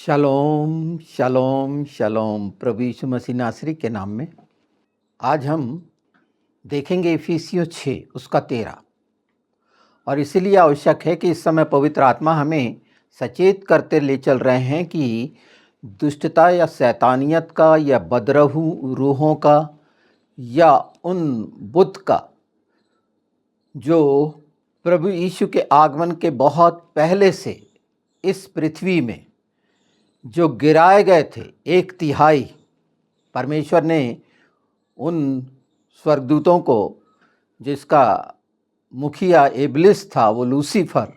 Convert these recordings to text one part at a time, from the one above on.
शलोम शलोम शलोम प्रभु यीशु मसीह नासरी के नाम में आज हम देखेंगे इफिसियों 6 उसका 13। और इसीलिए आवश्यक है कि इस समय पवित्र आत्मा हमें सचेत करते ले चल रहे हैं कि दुष्टता या शैतानियत का या बदरूह रूहों का या उन बुत का जो प्रभु यीशु के आगमन के बहुत पहले से इस पृथ्वी में जो गिराए गए थे, 1/3 परमेश्वर ने उन स्वर्गदूतों को, जिसका मुखिया इब्लिस था वो लूसीफर,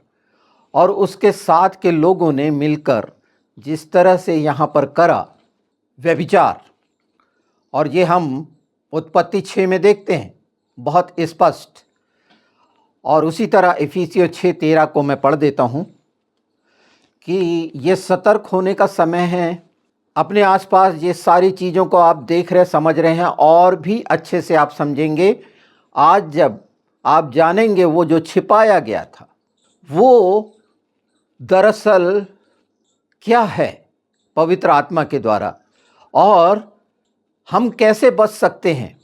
और उसके साथ के लोगों ने मिलकर जिस तरह से यहाँ पर करा व्यभिचार, और ये हम उत्पत्ति 6 में देखते हैं बहुत स्पष्ट। और उसी तरह इफिसियों 6:13 को मैं पढ़ देता हूँ कि ये सतर्क होने का समय है। अपने आसपास ये सारी चीज़ों को आप देख रहे समझ रहे हैं, और भी अच्छे से आप समझेंगे आज जब आप जानेंगे वो जो छिपाया गया था वो दरअसल क्या है पवित्र आत्मा के द्वारा, और हम कैसे बच सकते हैं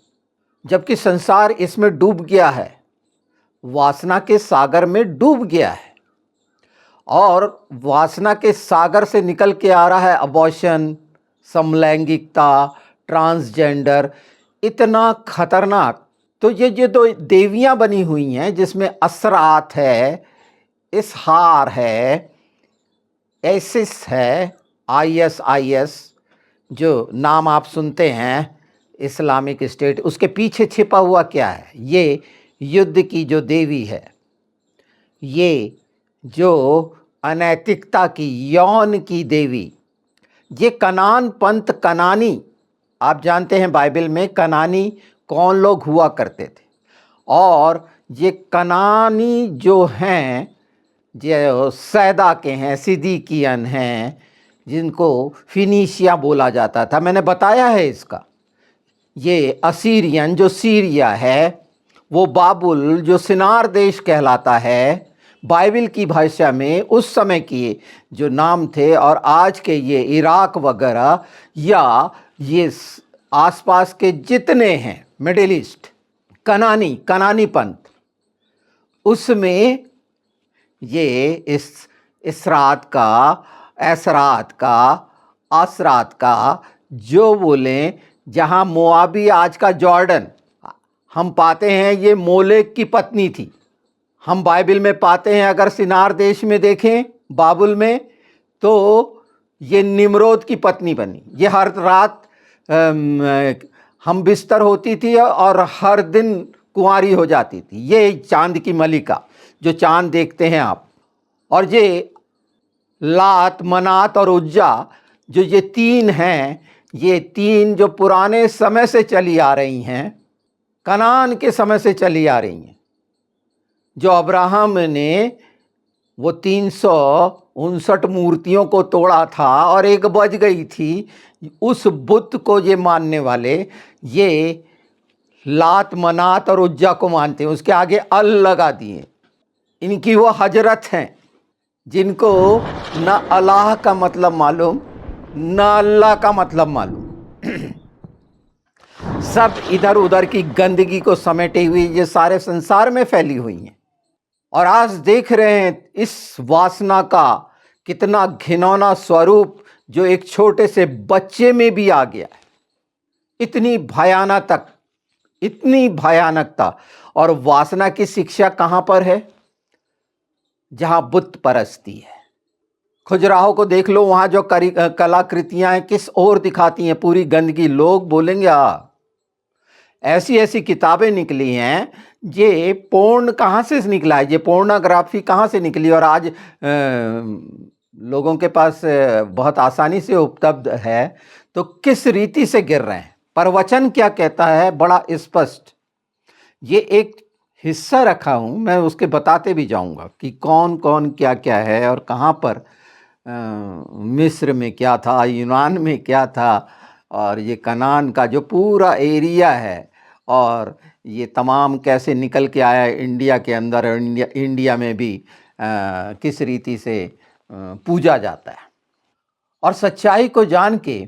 जबकि संसार इसमें डूब गया है, वासना के सागर में डूब गया है। और वासना के सागर से निकल के आ रहा है अबॉर्शन, समलैंगिकता, ट्रांसजेंडर, इतना खतरनाक। तो ये दो देवियां बनी हुई हैं जिसमें असरात है, इसहार है, एसिस है, ISIS जो नाम आप सुनते हैं, इस्लामिक स्टेट, उसके पीछे छिपा हुआ क्या है? ये युद्ध की जो देवी है, ये जो अनैतिकता की, यौन की देवी, ये कनान पंथ, कनानी, आप जानते हैं बाइबल में कनानी कौन लोग हुआ करते थे। और ये कनानी जो हैं, जो सैदा के हैं, सिदिकियन हैं, जिनको फिनीशिया बोला जाता था, मैंने बताया है इसका। ये असीरियन जो सीरिया है, वो बाबुल जो सिनार देश कहलाता है बाइबल की भाषा में, उस समय के जो नाम थे, और आज के ये इराक वगैरह या ये आसपास के जितने हैं मिडिल ईस्ट, कनानी पंथ, उसमें ये इस रात का, ऐसरात का, आसरात का, जो बोलें, जहाँ मोआबी आज का जॉर्डन, हम पाते हैं ये मोलेक की पत्नी थी। हम बाइबल में पाते हैं, अगर सिनार देश में देखें बाबुल में, तो ये निम्रोद की पत्नी बनी। ये हर रात हम बिस्तर होती थी और हर दिन कुंवारी हो जाती थी। ये चांद की मलिका जो चांद देखते हैं आप, और ये लात, मनात और उज्जा, जो ये 3 हैं, ये 3 जो पुराने समय से चली आ रही हैं, कनान के समय से चली आ रही हैं। जो अब्राहम ने वो 359 मूर्तियों को तोड़ा था और एक बच गई थी, उस बुत को ये मानने वाले, ये लात, मनात और उज्जा को मानते हैं, उसके आगे अल लगा दिए। इनकी वो हजरत हैं जिनको न अल्लाह का मतलब मालूम, न अल्लाह का मतलब मालूम। सब इधर उधर की गंदगी को समेटे हुई ये सारे संसार में फैली हुई हैं। और आज देख रहे हैं इस वासना का कितना घिनौना स्वरूप जो एक छोटे से बच्चे में भी आ गया है। इतनी भयानकता। और वासना की शिक्षा कहाँ पर है? जहाँ बुत परस्ती है। खुजराहो को देख लो, वहाँ जो कलाकृतियाँ हैं किस ओर दिखाती हैं पूरी गंदगी। लोग बोलेंगे ऐसी ऐसी किताबें निकली हैं, ये पोर्न कहाँ से निकला है, ये पोर्नोग्राफी कहाँ से निकली, और आज लोगों के पास बहुत आसानी से उपलब्ध है, तो किस रीति से गिर रहे हैं। पर वचन क्या कहता है बड़ा स्पष्ट। ये एक हिस्सा रखा हूँ, मैं उसके बताते भी जाऊँगा कि कौन कौन क्या क्या है और कहाँ पर। मिस्र में क्या था, यूनान में क्या था, और ये कनान का जो पूरा एरिया है, और ये तमाम कैसे निकल के आया इंडिया के अंदर, और इंडिया में भी किस रीति से पूजा जाता है। और सच्चाई को जान के,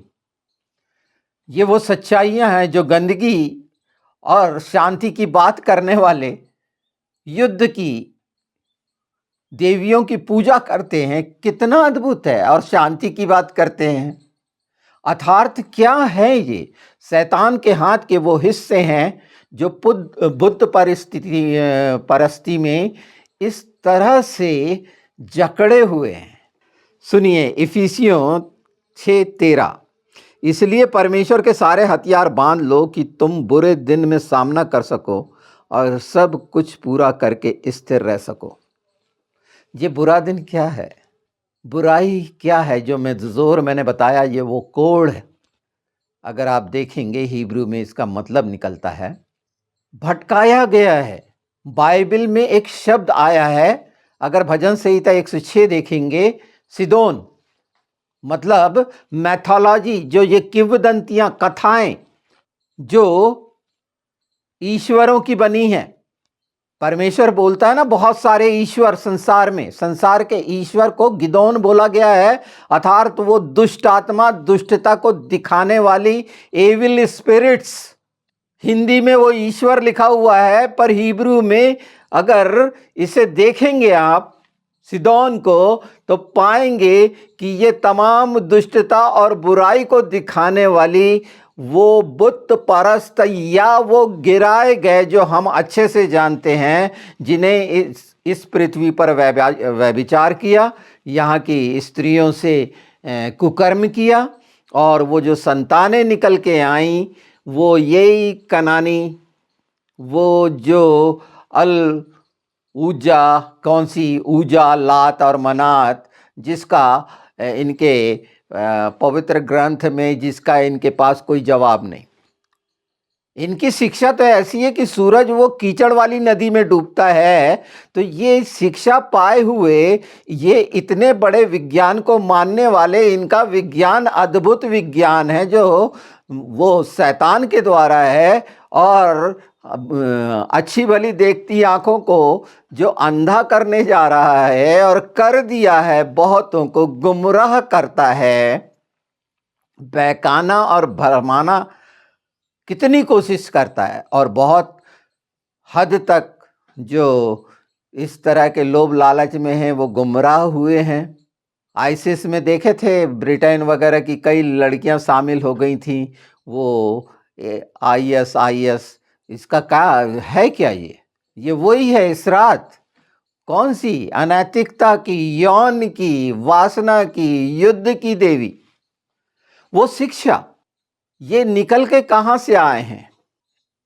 ये वो सच्चाइयां हैं जो गंदगी और शांति की बात करने वाले युद्ध की देवियों की पूजा करते हैं, कितना अद्भुत है, और शांति की बात करते हैं। अर्थात क्या है ये? शैतान के हाथ के वो हिस्से हैं जो बुद्ध परस्ती में इस तरह से जकड़े हुए हैं। सुनिए इफिसियों 6:13, इसलिए परमेश्वर के सारे हथियार बांध लो कि तुम बुरे दिन में सामना कर सको और सब कुछ पूरा करके स्थिर रह सको। ये बुरा दिन क्या है? बुराई क्या है? जो मैंने बताया, ये वो कोड है। अगर आप देखेंगे हिब्रू में इसका मतलब निकलता है भटकाया गया है। बाइबल में एक शब्द आया है, अगर भजन संहिता 106 देखेंगे, सिदोन, मतलब मैथोलॉजी, जो ये किंवदंतियां, कथाएं जो ईश्वरों की बनी हैं। परमेश्वर बोलता है ना, बहुत सारे ईश्वर संसार में, संसार के ईश्वर को गिदोन बोला गया है, अर्थात वो दुष्ट आत्मा, दुष्टता को दिखाने वाली एविल स्पिरिट्स। हिंदी में वो ईश्वर लिखा हुआ है, पर हिब्रू में अगर इसे देखेंगे आप सिदोन को, तो पाएंगे कि ये तमाम दुष्टता और बुराई को दिखाने वाली वो बुत परस्त या वो गिराए गए, जो हम अच्छे से जानते हैं, जिन्हें इस पृथ्वी पर व्यभिचार किया, यहाँ की स्त्रियों से कुकर्म किया, और वो जो संतानें निकल के आईं, वो यही कनानी, वो जो अल ऊजा, कौन सी ऊजा, लात और मनात, जिसका इनके पवित्र ग्रंथ में, जिसका इनके पास कोई जवाब नहीं। इनकी शिक्षा तो ऐसी है कि सूरज वो कीचड़ वाली नदी में डूबता है, तो ये शिक्षा पाए हुए ये इतने बड़े विज्ञान को मानने वाले, इनका विज्ञान अद्भुत विज्ञान है जो वो शैतान के द्वारा है, और अच्छी भली देखती आंखों को जो अंधा करने जा रहा है और कर दिया है, बहुतों को गुमराह करता है, बहकाना और भरमाना कितनी कोशिश करता है। और बहुत हद तक जो इस तरह के लोभ लालच में हैं वो गुमराह हुए हैं। आईसिस में देखे थे, ब्रिटेन वगैरह की कई लड़कियां शामिल हो गई थी, वो IS, इसका क्या है? क्या ये वही है इसरात? कौन सी? अनैतिकता की, यौन की, वासना की, युद्ध की देवी। वो शिक्षा ये निकल के कहां से आए हैं?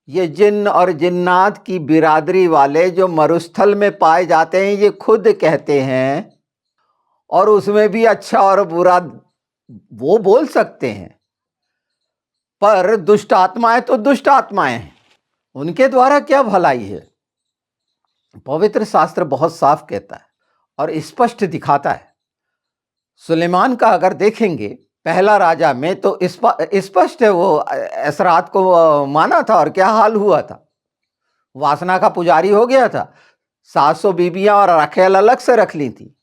ये जिन्न और जिन्नात की बिरादरी वाले जो मरुस्थल में पाए जाते हैं, ये खुद कहते हैं, और उसमें भी अच्छा और बुरा वो बोल सकते हैं, पर दुष्ट आत्माएं तो दुष्ट आत्माएं हैं, उनके द्वारा क्या भलाई है? पवित्र शास्त्र बहुत साफ कहता है और स्पष्ट दिखाता है। सुलेमान का अगर देखेंगे पहला राजा में, तो स्पष्ट है, वो असरात को माना था और क्या हाल हुआ था। वासना का पुजारी हो गया था, 700 बीबियां और राखेल अलग से रख ली थी।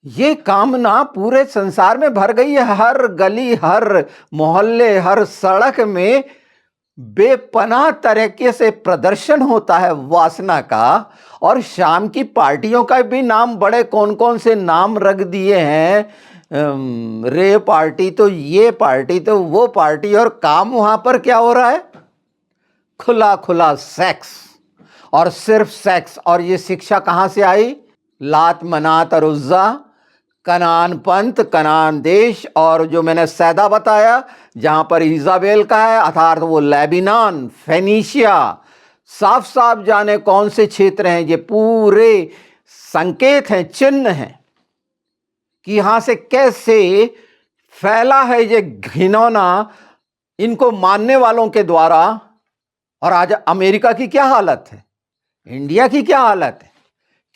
ये कामना पूरे संसार में भर गई है, हर गली, हर मोहल्ले, हर सड़क में बेपनाह तरीके से प्रदर्शन होता है वासना का। और शाम की पार्टियों का भी नाम, बड़े कौन कौन से नाम रख दिए हैं, रे पार्टी तो ये पार्टी तो वो पार्टी, और काम वहां पर क्या हो रहा है? खुला खुला सेक्स, और सिर्फ सेक्स। और ये शिक्षा कहां से आई? लात, मनात और उज्जा, कनान पंथ, कनान देश, और जो मैंने सैदा बताया जहां पर इजाबेल का है, अर्थात वो लेबनान, फेनिशिया, साफ साफ जाने कौन से क्षेत्र हैं। ये पूरे संकेत हैं, चिन्ह हैं कि यहां से कैसे फैला है ये घिनौना इनको मानने वालों के द्वारा। और आज अमेरिका की क्या हालत है, इंडिया की क्या हालत है?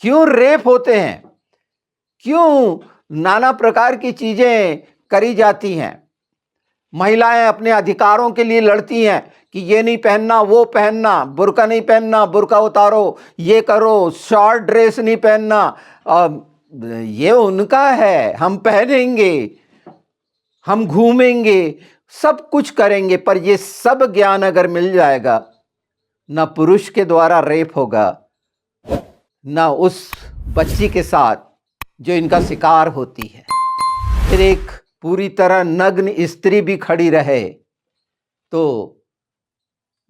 क्यों रेप होते हैं, क्यों नाना प्रकार की चीजें करी जाती हैं। महिलाएं अपने अधिकारों के लिए लड़ती हैं कि ये नहीं पहनना, वो पहनना, बुर्का नहीं पहनना, बुर्का उतारो, ये करो, शॉर्ट ड्रेस नहीं पहनना, ये उनका है, हम पहनेंगे। हम घूमेंगे, सब कुछ करेंगे, पर ये सब ज्ञान अगर मिल जाएगा, ना पुरुष के द्वारा रेप होगा, ना उस बच्ची के साथ जो इनका शिकार होती है, फिर एक पूरी तरह नग्न स्त्री भी खड़ी रहे तो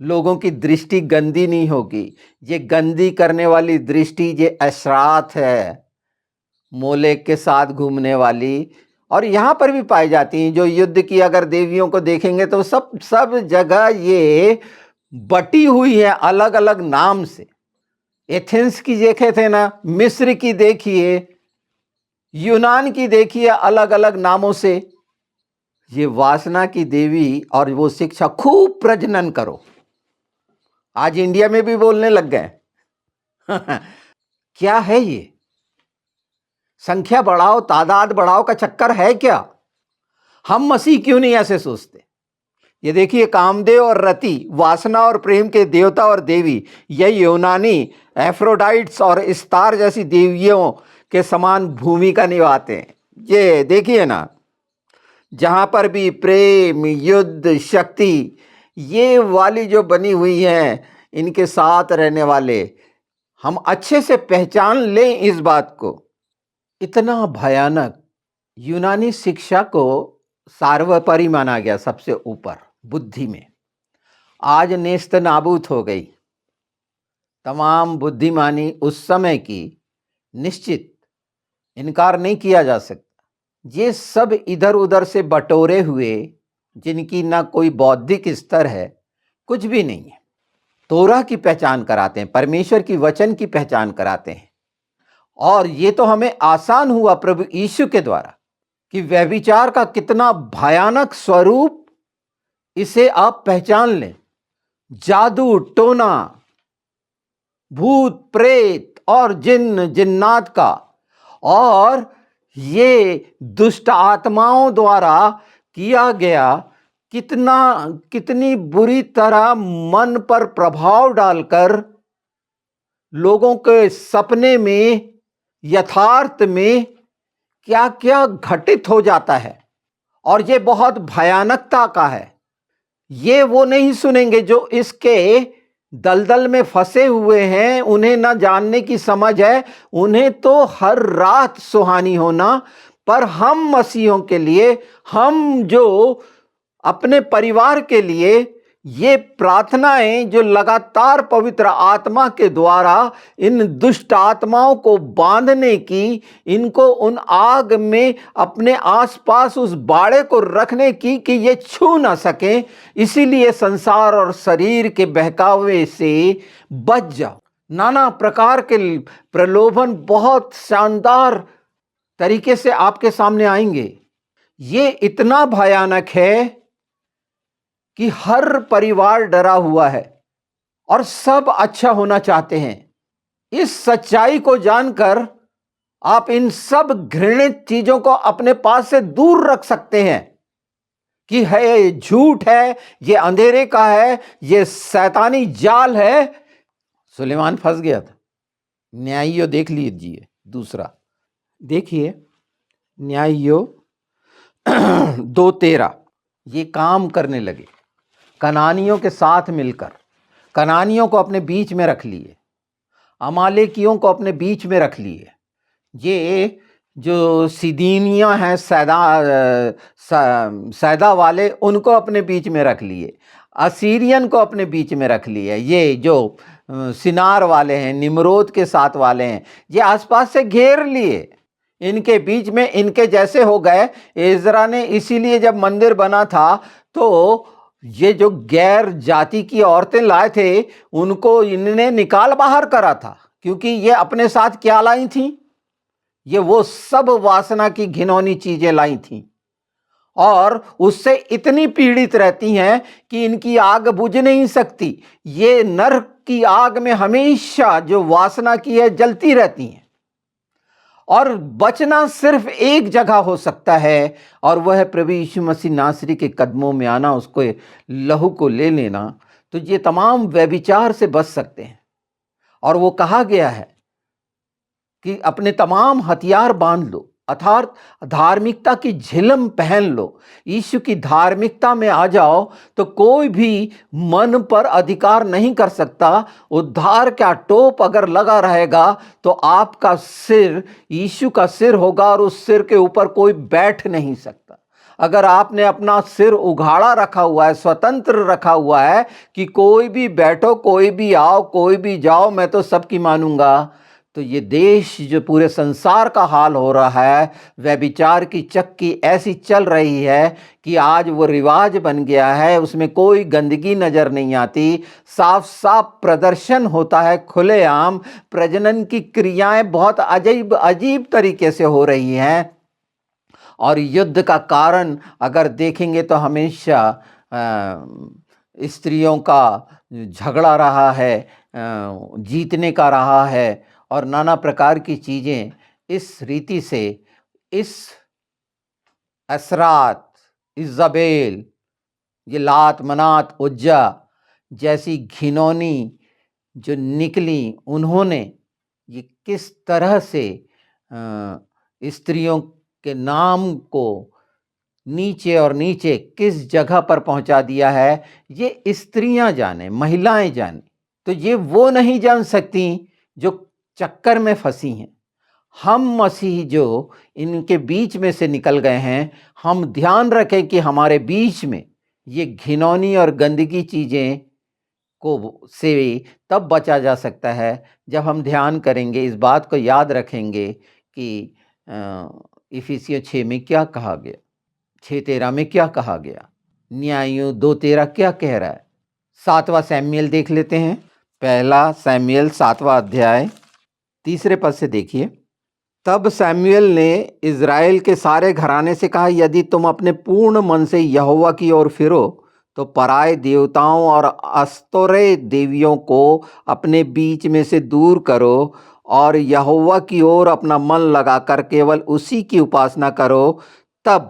लोगों की दृष्टि गंदी नहीं होगी। ये गंदी करने वाली दृष्टि ये अशरात है, मोलेक के साथ घूमने वाली, और यहाँ पर भी पाई जाती हैं। जो युद्ध की अगर देवियों को देखेंगे तो सब जगह ये बटी हुई है अलग अलग नाम से। एथेंस की देखे थे ना, मिस्र की देखिए, यूनान की देखिए, अलग अलग नामों से। ये वासना की देवी और वो शिक्षा, खूब प्रजनन करो। आज इंडिया में भी बोलने लग गए क्या है ये? संख्या बढ़ाओ, तादाद बढ़ाओ का चक्कर है क्या? हम मसीह क्यों नहीं ऐसे सोचते? ये देखिए, कामदेव और रति, वासना और प्रेम के देवता और देवी, ये यूनानी एफ्रोडाइट्स और स्टार जैसी देवियों के समान भूमिका निभाते हैं। ये देखिए ना, जहां पर भी प्रेम, युद्ध, शक्ति, ये वाली जो बनी हुई है, इनके साथ रहने वाले, हम अच्छे से पहचान लें इस बात को। इतना भयानक यूनानी शिक्षा को सार्वपरि माना गया, सबसे ऊपर बुद्धि में। आज नेस्त नाबूद हो गई तमाम बुद्धिमानी उस समय की, निश्चित इनकार नहीं किया जा सकता। ये सब इधर उधर से बटोरे हुए, जिनकी ना कोई बौद्धिक स्तर है, कुछ भी नहीं है, तोरा की पहचान कराते हैं, परमेश्वर की वचन की पहचान कराते हैं। और ये तो हमें आसान हुआ प्रभु यीशु के द्वारा कि व्यभिचार का कितना भयानक स्वरूप, इसे आप पहचान लें। जादू टोना, भूत प्रेत और जिन्न जिन्नात का, और ये दुष्ट आत्माओं द्वारा किया गया, कितनी बुरी तरह मन पर प्रभाव डालकर लोगों के सपने में, यथार्थ में क्या क्या घटित हो जाता है। और ये बहुत भयानकता का है। ये वो नहीं सुनेंगे जो इसके दलदल में फंसे हुए हैं, उन्हें ना जानने की समझ है, उन्हें तो हर रात सुहानी होना। पर हम मसीहों के लिए, हम जो अपने परिवार के लिए, ये प्रार्थनाएं जो लगातार पवित्र आत्मा के द्वारा इन दुष्ट आत्माओं को बांधने की, इनको उन आग में अपने आसपास उस बाड़े को रखने की कि ये छू ना सके, इसीलिए संसार और शरीर के बहकावे से बच जाओ। नाना प्रकार के प्रलोभन बहुत शानदार तरीके से आपके सामने आएंगे। ये इतना भयानक है कि हर परिवार डरा हुआ है और सब अच्छा होना चाहते हैं। इस सच्चाई को जानकर आप इन सब घृणित चीजों को अपने पास से दूर रख सकते हैं कि है ये झूठ है, ये अंधेरे का है, ये शैतानी जाल है। सुलेमान फंस गया था। न्यायियों देख लीजिए, दूसरा देखिए, न्यायियों 2:13, ये काम करने लगे कनानियों के साथ मिलकर, कनानियों को अपने बीच में रख लिए, अमालेकियों को अपने बीच में रख लिए, ये जो सिदीनियाँ हैं, सैदा वाले, उनको अपने बीच में रख लिए, असीरियन को अपने बीच में रख लिए, ये जो सिनार वाले हैं, निम्रोद के साथ वाले हैं, ये आसपास से घेर लिए, इनके बीच में इनके जैसे हो गए। इज़रा ने इसीलिए जब मंदिर बना था तो ये जो गैर जाति की औरतें लाए थे, उनको इन्होंने निकाल बाहर करा था, क्योंकि ये अपने साथ क्या लाई थी? ये वो सब वासना की घिनौनी चीजें लाई थी, और उससे इतनी पीड़ित रहती हैं कि इनकी आग बुझ नहीं सकती। ये नरक की आग में हमेशा जो वासना की है जलती रहती हैं। और बचना सिर्फ एक जगह हो सकता है, और वह है प्रभु यीशु मसीह नासरी के कदमों में आना, उसको लहू को ले लेना। तो ये तमाम व्यभिचार से बच सकते हैं। और वो कहा गया है कि अपने तमाम हथियार बांध लो, अर्थात धार्मिकता की झिलम पहन लो, यीशु की धार्मिकता में आ जाओ, तो कोई भी मन पर अधिकार नहीं कर सकता। उद्धार का टोप अगर लगा रहेगा तो आपका सिर यीशु का सिर होगा और उस सिर के ऊपर कोई बैठ नहीं सकता। अगर आपने अपना सिर उघाड़ा रखा हुआ है, स्वतंत्र रखा हुआ है कि कोई भी बैठो, कोई भी आओ, कोई भी जाओ, मैं तो सबकी मानूंगा, तो ये देश जो पूरे संसार का हाल हो रहा है, व्यभिचार की चक्की ऐसी चल रही है कि आज वो रिवाज बन गया है, उसमें कोई गंदगी नजर नहीं आती, साफ साफ प्रदर्शन होता है, खुलेआम प्रजनन की क्रियाएं बहुत अजीब अजीब तरीके से हो रही हैं। और युद्ध का कारण अगर देखेंगे तो हमेशा स्त्रियों का झगड़ा रहा है, जीतने का रहा है, और नाना प्रकार की चीज़ें इस रीति से, इस असरात, इज़ाबेल, ये लात मनात उज्जा जैसी घिनौनी जो निकली, उन्होंने ये किस तरह से स्त्रियों के नाम को नीचे और नीचे किस जगह पर पहुंचा दिया है, ये स्त्रियां जाने, महिलाएं जाने। तो ये वो नहीं जान सकती जो चक्कर में फंसी हैं। हम मसीह जो इनके बीच में से निकल गए हैं, हम ध्यान रखें कि हमारे बीच में ये घिनौनी और गंदगी चीज़ें को से तब बचा जा सकता है जब हम ध्यान करेंगे, इस बात को याद रखेंगे कि इफिसियों 6 में क्या कहा गया, 6:13 में क्या कहा गया, न्यायों 2:13 क्या कह रहा है। 7वां सैमुएल देख लेते हैं, पहला सैमुएल 7वां अध्याय 3 पद से देखिए। तब सैमुएल ने इज़राइल के सारे घराने से कहा, यदि तुम अपने पूर्ण मन से यहोवा की ओर फिरो तो पराए देवताओं और अस्तोरे देवियों को अपने बीच में से दूर करो और यहोवा की ओर अपना मन लगाकर केवल उसी की उपासना करो, तब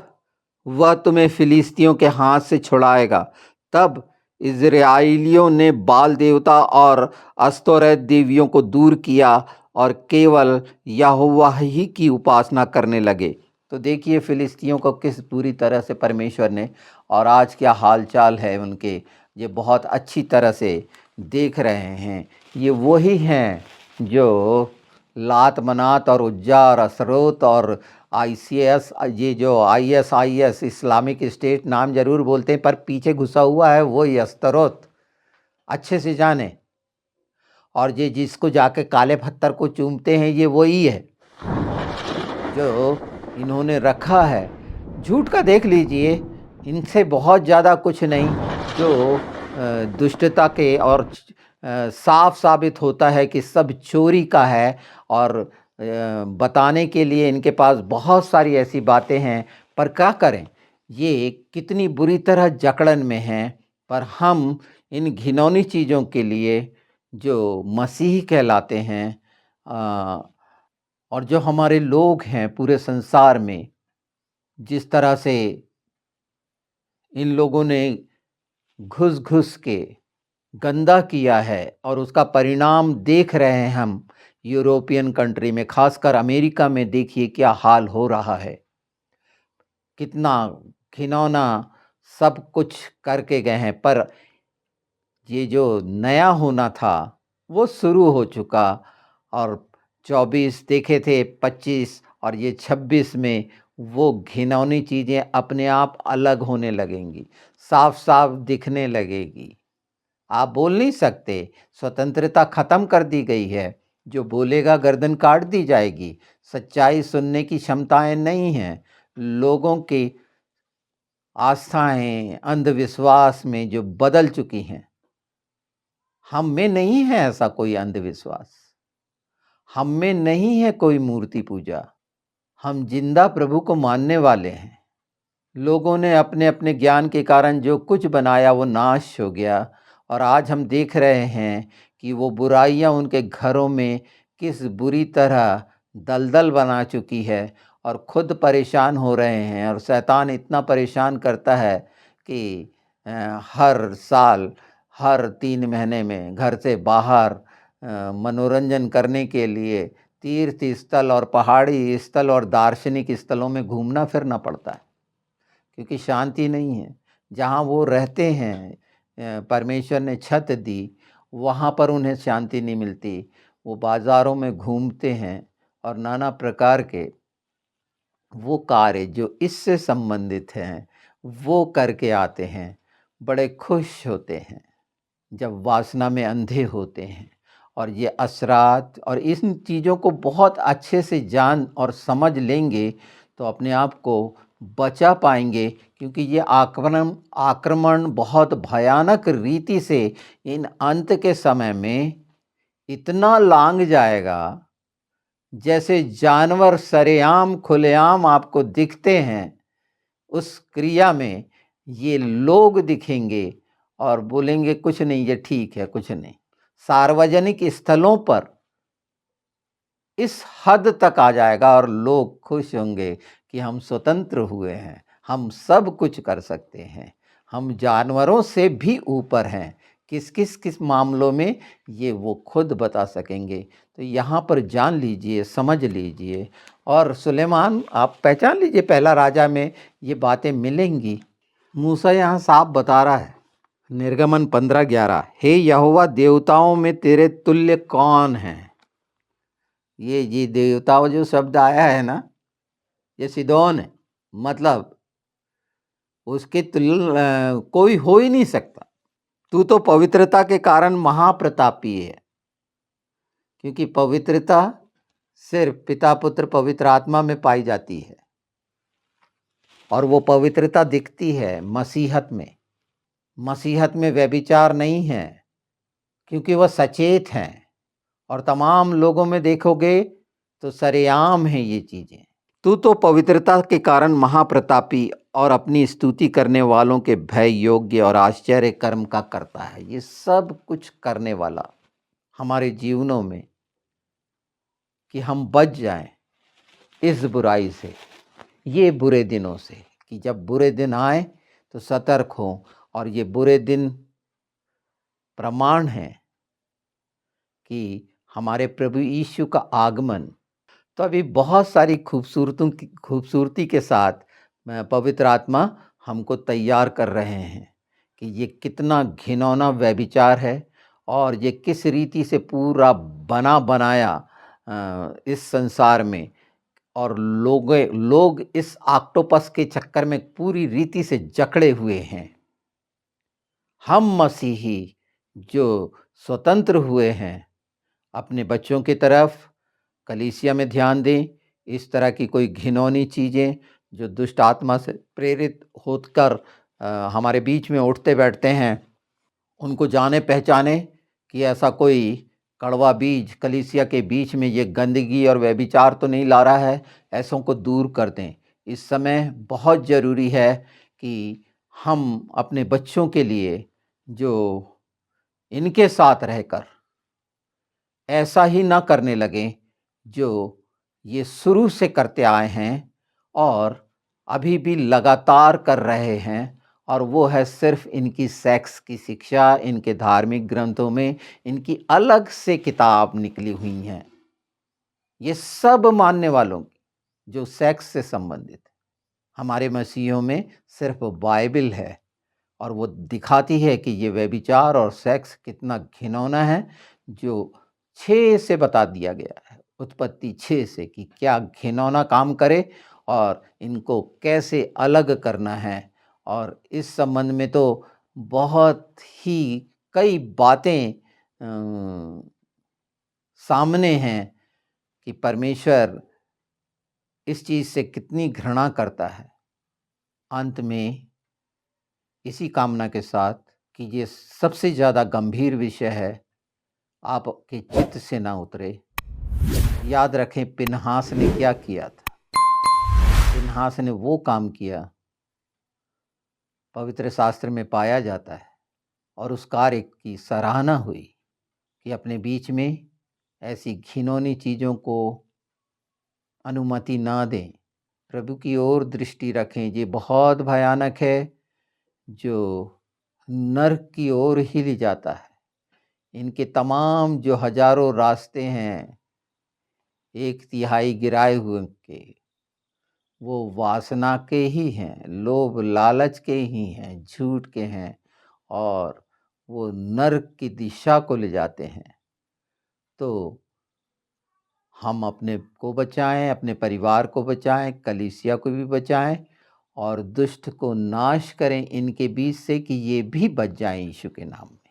वह तुम्हें फिलिस्तियों के हाथ से छुड़ाएगा। तब इज़राइलियों ने बाल देवता और अस्तोरेत देवियों को दूर किया और केवल यहोवा ही की उपासना करने लगे। तो देखिए फिलिस्तियों को किस पूरी तरह से परमेश्वर ने, और आज क्या हाल चाल है उनके, ये बहुत अच्छी तरह से देख रहे हैं। ये वही हैं जो लात मनात और उज्जा और असरोत और ICS, ये जो ISIS इस्लामिक स्टेट नाम जरूर बोलते हैं, पर पीछे घुसा हुआ है वो अस्तरोत, अच्छे से जाने। और ये जिसको जाके काले पत्थर को चूमते हैं, ये वही है जो इन्होंने रखा है। झूठ का देख लीजिए, इनसे बहुत ज़्यादा कुछ नहीं, जो दुष्टता के, और साफ साबित होता है कि सब चोरी का है, और बताने के लिए इनके पास बहुत सारी ऐसी बातें हैं, पर क्या करें, ये कितनी बुरी तरह जकड़न में हैं। पर हम इन घिनौनी चीज़ों के लिए जो मसीह कहलाते हैं, और जो हमारे लोग हैं पूरे संसार में, जिस तरह से इन लोगों ने घुस घुस के गंदा किया है, और उसका परिणाम देख रहे हैं हम यूरोपियन कंट्री में, खासकर अमेरिका में देखिए क्या हाल हो रहा है, कितना घिनौना सब कुछ करके गए हैं। पर ये जो नया होना था वो शुरू हो चुका, और 24 देखे थे, 25 और ये 26 में वो घिनौनी चीज़ें अपने आप अलग होने लगेंगी, साफ साफ दिखने लगेगी। आप बोल नहीं सकते, स्वतंत्रता खत्म कर दी गई है, जो बोलेगा गर्दन काट दी जाएगी। सच्चाई सुनने की क्षमताएं नहीं हैं, लोगों की आस्थाएं अंधविश्वास में जो बदल चुकी हैं। हम में नहीं है ऐसा कोई अंधविश्वास, हम में नहीं है कोई मूर्ति पूजा, हम जिंदा प्रभु को मानने वाले हैं। लोगों ने अपने अपने ज्ञान के कारण जो कुछ बनाया वो नाश हो गया, और आज हम देख रहे हैं कि वो बुराइयां उनके घरों में किस बुरी तरह दलदल बना चुकी है, और खुद परेशान हो रहे हैं। और शैतान इतना परेशान करता है कि हर साल, हर 3 महीने में घर से बाहर मनोरंजन करने के लिए तीर्थ स्थल और पहाड़ी स्थल और दार्शनिक स्थलों में घूमना फिरना पड़ता है, क्योंकि शांति नहीं है। जहाँ वो रहते हैं, परमेश्वर ने छत दी, वहाँ पर उन्हें शांति नहीं मिलती। वो बाज़ारों में घूमते हैं और नाना प्रकार के वो कार्य जो इससे संबंधित हैं वो करके आते हैं, बड़े खुश होते हैं। जब वासना में अंधे होते हैं और ये असरात और इन चीज़ों को बहुत अच्छे से जान और समझ लेंगे तो अपने आप को बचा पाएंगे, क्योंकि ये आक्रमण बहुत भयानक रीति से इन अंत के समय में इतना लांग जाएगा, जैसे जानवर सरेआम खुलेआम आपको दिखते हैं, उस क्रिया में ये लोग दिखेंगे और बोलेंगे कुछ नहीं, ये ठीक है, कुछ नहीं। सार्वजनिक स्थलों पर इस हद तक आ जाएगा और लोग खुश होंगे कि हम स्वतंत्र हुए हैं, हम सब कुछ कर सकते हैं, हम जानवरों से भी ऊपर हैं। किस मामलों में, ये वो खुद बता सकेंगे। तो यहाँ पर जान लीजिए, समझ लीजिए। और सुलेमान, आप पहचान लीजिए, पहला राजा में ये बातें मिलेंगी। मूसा यहाँ साफ बता रहा है, निर्गमन 15:11, हे यहोवा, देवताओं में तेरे तुल्य कौन है। ये देवताओं जो शब्द आया है ना, ये सिदोन है, मतलब उसके तुल्य कोई हो ही नहीं सकता। तू तो पवित्रता के कारण महाप्रतापी है, क्योंकि पवित्रता सिर्फ पिता पुत्र पवित्र आत्मा में पाई जाती है, और वो पवित्रता दिखती है मसीहत में। मसीहत में व्यभिचार नहीं है, क्योंकि वह सचेत हैं, और तमाम लोगों में देखोगे तो सरेआम है ये चीज़ें। तू तो पवित्रता के कारण महाप्रतापी और अपनी स्तुति करने वालों के भय योग्य और आश्चर्य कर्म का करता है। ये सब कुछ करने वाला हमारे जीवनों में, कि हम बच जाएं इस बुराई से, ये बुरे दिनों से, कि जब बुरे दिन आए तो सतर्क हो। और ये बुरे दिन प्रमाण है कि हमारे प्रभु यीशु का आगमन। तो अभी बहुत सारी खूबसूरती के साथ पवित्र आत्मा हमको तैयार कर रहे हैं कि ये कितना घिनौना व्यभिचार है, और ये किस रीति से पूरा बना बनाया इस संसार में, और लोग इस ऑक्टोपस के चक्कर में पूरी रीति से जकड़े हुए हैं। हम मसीही जो स्वतंत्र हुए हैं, अपने बच्चों की तरफ कलीसिया में ध्यान दें। इस तरह की कोई घिनौनी चीज़ें जो दुष्ट आत्मा से प्रेरित होकर हमारे बीच में उठते बैठते हैं, उनको जाने पहचाने कि ऐसा कोई कड़वा बीज कलीसिया के बीच में ये गंदगी और व्यभिचार तो नहीं ला रहा है, ऐसों को दूर कर दें। इस समय बहुत ज़रूरी है कि हम अपने बच्चों के लिए जो इनके साथ रहकर ऐसा ही ना करने लगें जो ये शुरू से करते आए हैं और अभी भी लगातार कर रहे हैं, और वो है सिर्फ इनकी सेक्स की शिक्षा। इनके धार्मिक ग्रंथों में इनकी अलग से किताब निकली हुई हैं, ये सब मानने वालों की, जो सेक्स से संबंधित है। हमारे मसीहों में सिर्फ बाइबल है, और वो दिखाती है कि ये व्यभिचार और सेक्स कितना घिनौना है, जो 6 से बता दिया गया है, उत्पत्ति 6 से, कि क्या घिनौना काम करे और इनको कैसे अलग करना है। और इस संबंध में तो बहुत ही कई बातें सामने हैं कि परमेश्वर इस चीज़ से कितनी घृणा करता है। अंत में इसी कामना के साथ कि ये सबसे ज़्यादा गंभीर विषय है, आपके चित्त से ना उतरे। याद रखें, पिनहास ने क्या किया था। पिनहास ने वो काम किया, पवित्र शास्त्र में पाया जाता है, और उस कार्य की सराहना हुई कि अपने बीच में ऐसी घिनौनी चीज़ों को अनुमति ना दें। प्रभु की ओर दृष्टि रखें। ये बहुत भयानक है, जो नर्क की ओर ही ले जाता है। इनके तमाम जो हजारों रास्ते हैं, एक तिहाई गिराए हुए के वो वासना के ही हैं, लोभ लालच के ही हैं, झूठ के हैं और वो नर्क की दिशा को ले जाते हैं। तो हम अपने को बचाएं, अपने परिवार को बचाएं, कलीसिया को भी बचाएं और दुष्ट को नाश करें इनके बीच से कि ये भी बच जाएं यीशु के नाम में।